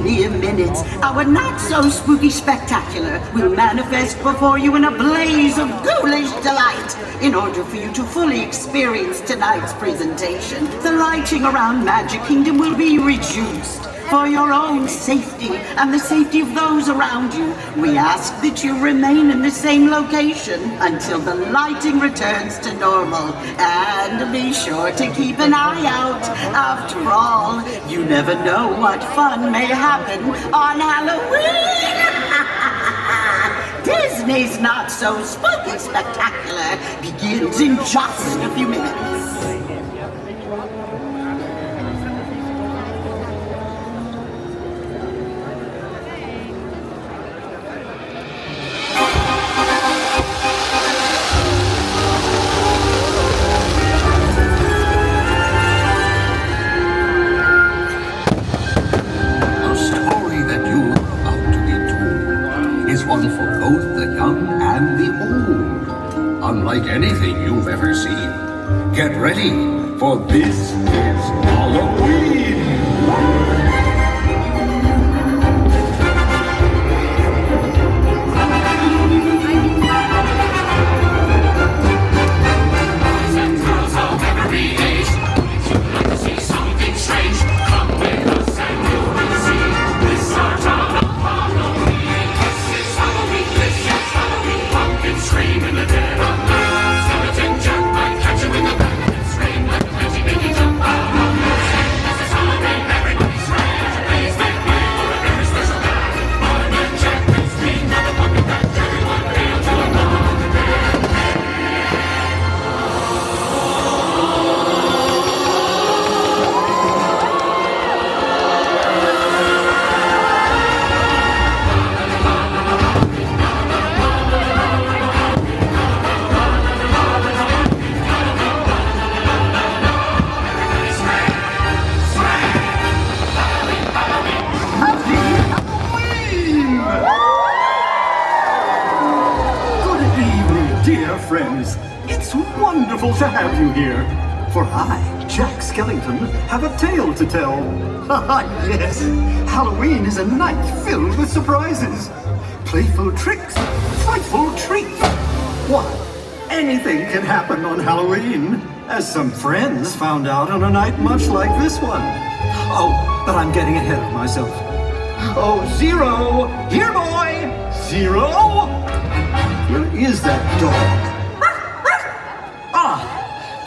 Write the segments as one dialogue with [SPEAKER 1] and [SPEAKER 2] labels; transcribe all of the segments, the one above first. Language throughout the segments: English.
[SPEAKER 1] mere minutes, our not-so-spooky spectacular will manifest before you in a blaze of ghoulish delight. In order for you to fully experience tonight's presentation, the lighting around Magic Kingdom will be reduced. For your own safety and the safety of those around you, we ask that you remain in the same location until the lighting returns to normal. And be sure to keep an eye out. After all, you never know what fun may happen on Halloween. Disney's Not-So-Spooky Spectacular begins in just a few minutes.
[SPEAKER 2] One for both the young and the old, unlike anything you've ever seen. Get ready, for this is Halloween!
[SPEAKER 3] Friends, it's wonderful to have you here. For I, Jack Skellington, have a tale to tell. Yes, Halloween is a night filled with surprises. Playful tricks, frightful treats. Why, anything can happen on Halloween, as some friends found out on a night much like this one. Oh, but I'm getting ahead of myself. Oh, Zero! Here, boy! Zero! Where is that dog?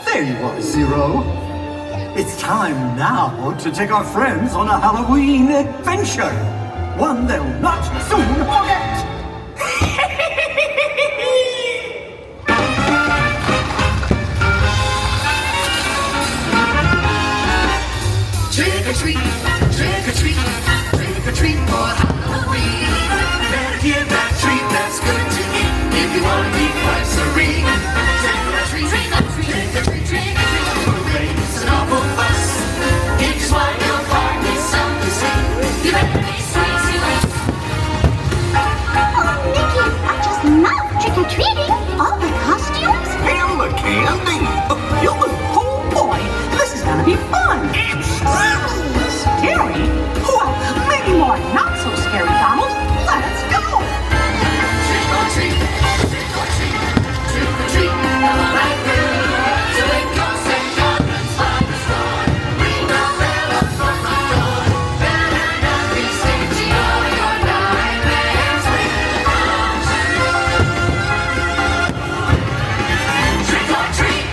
[SPEAKER 3] There you are, Zero. It's time now to take our friends on a Halloween adventure. One they'll not soon forget.
[SPEAKER 4] Trick or treat, trick or treat, trick or treat for Halloween. Better give that treat that's good to eat if you want to be quite serene. Trick or treat, trick or treat, trick or treat, trick or treat. Hooray, it's an awful fuss. It is why your party's something to see. You better be sweet, sweet.
[SPEAKER 5] Oh, Mickey, I just love trick-or-treating. All the costumes.
[SPEAKER 6] And the candy.
[SPEAKER 1] Oh boy, this is gonna be fun. Scary? Well, maybe more not so scary, Donald. Let's go.
[SPEAKER 4] Trick or treat, trick or treat, trick or treat. All right, girl. So it goes and goblins by the store. Ring the bell up from the door. Better not be stingy or your nightmares will come true. Trick or treat.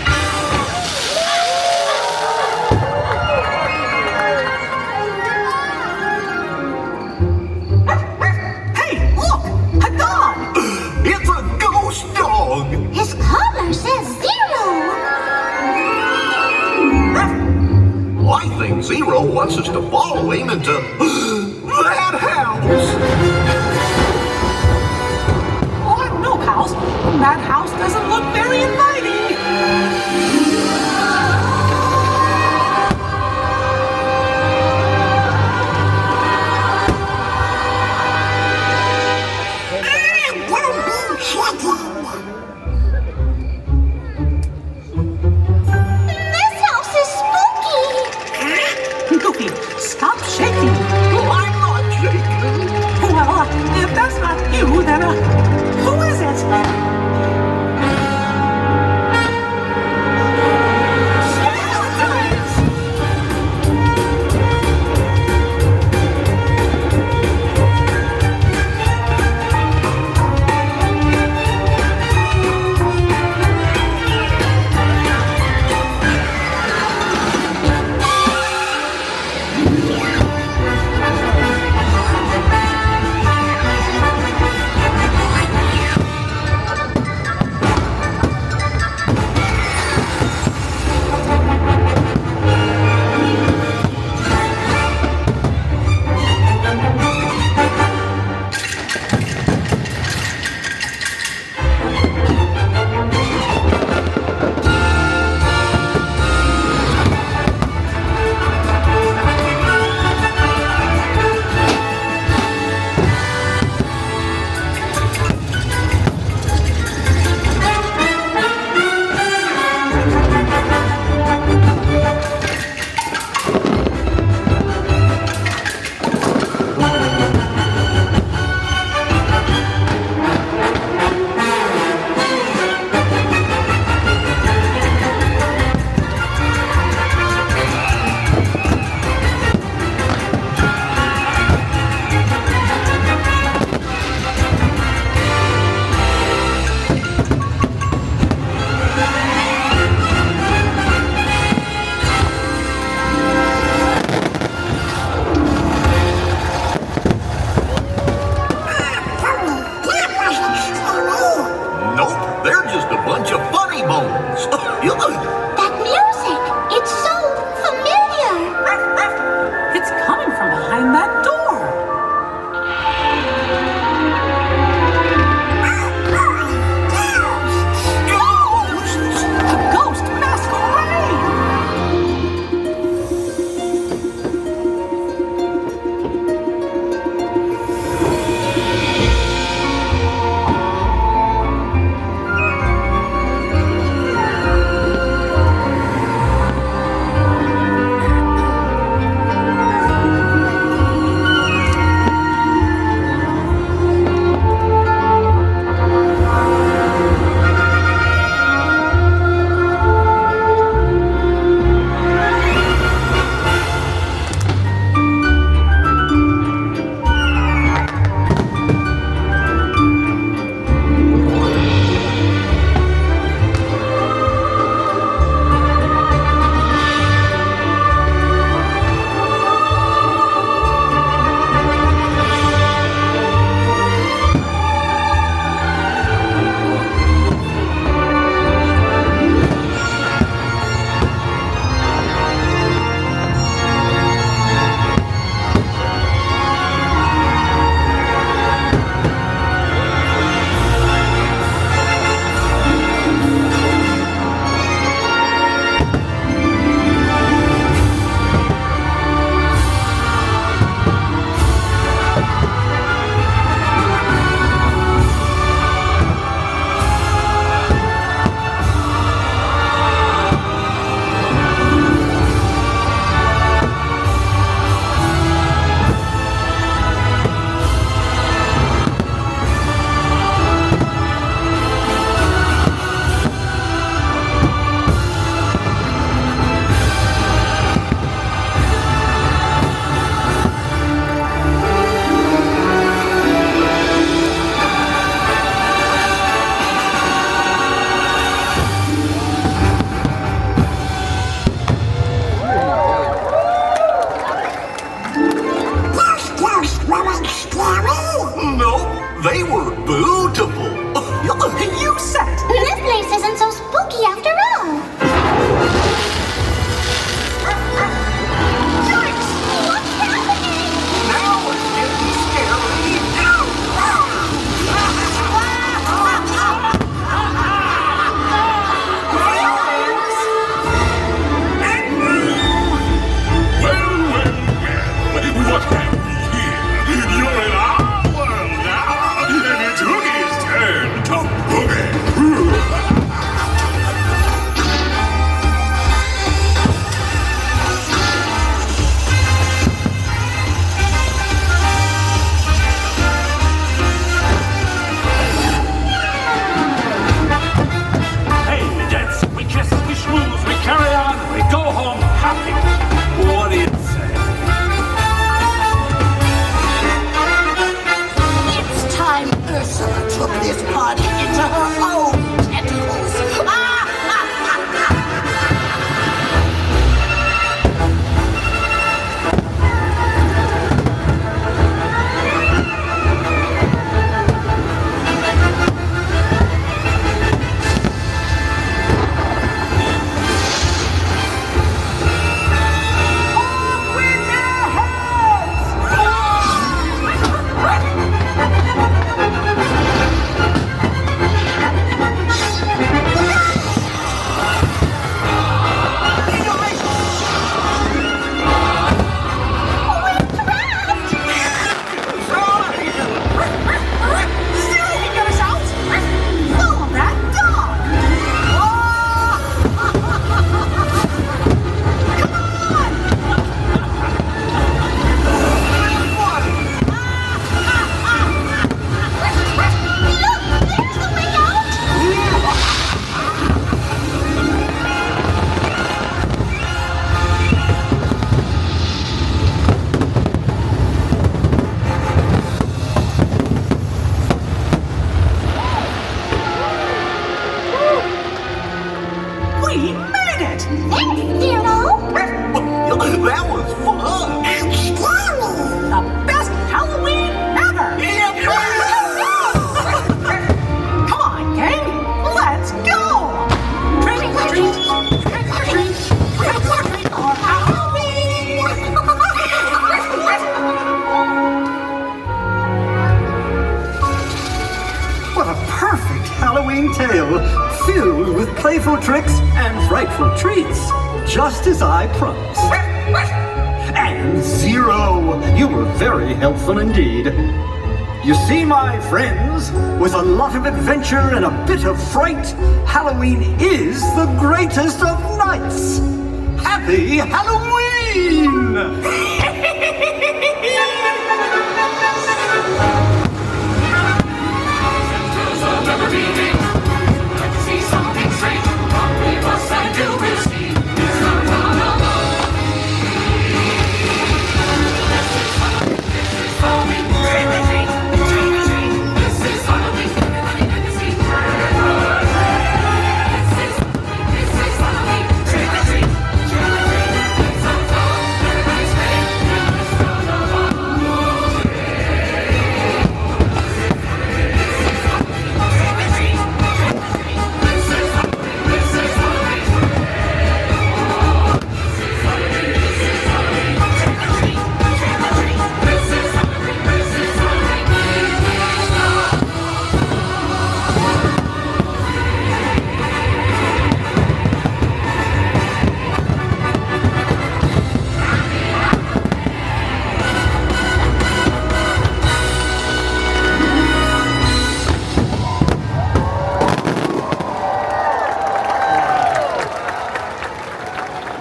[SPEAKER 1] Hey, look, a dog.
[SPEAKER 6] It's a ghost dog.
[SPEAKER 5] His collar says 0.
[SPEAKER 6] I think Zero wants us to follow him into that house.
[SPEAKER 1] Oh, I don't know, House. That house doesn't look very inviting.
[SPEAKER 5] This house is spooky.
[SPEAKER 1] Goofy, stop shaking.
[SPEAKER 6] I'm not
[SPEAKER 3] filled with playful tricks and frightful treats, just as I promised. And Zero, you were very helpful indeed. You see, my friends, with a lot of adventure and a bit of fright, Halloween is the greatest of nights. Happy Halloween!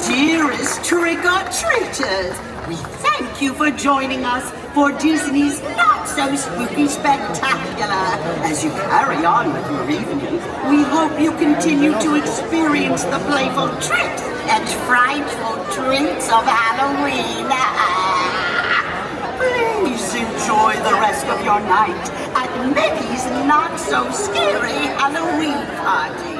[SPEAKER 1] Dearest trick-or-treaters, we thank you for joining us for Disney's Not-So-Spooky Spectacular. As you carry on with your evening, we hope you continue to experience the playful tricks and frightful treats of Halloween. Please enjoy the rest of your night at Mickey's Not-So-Scary Halloween Party.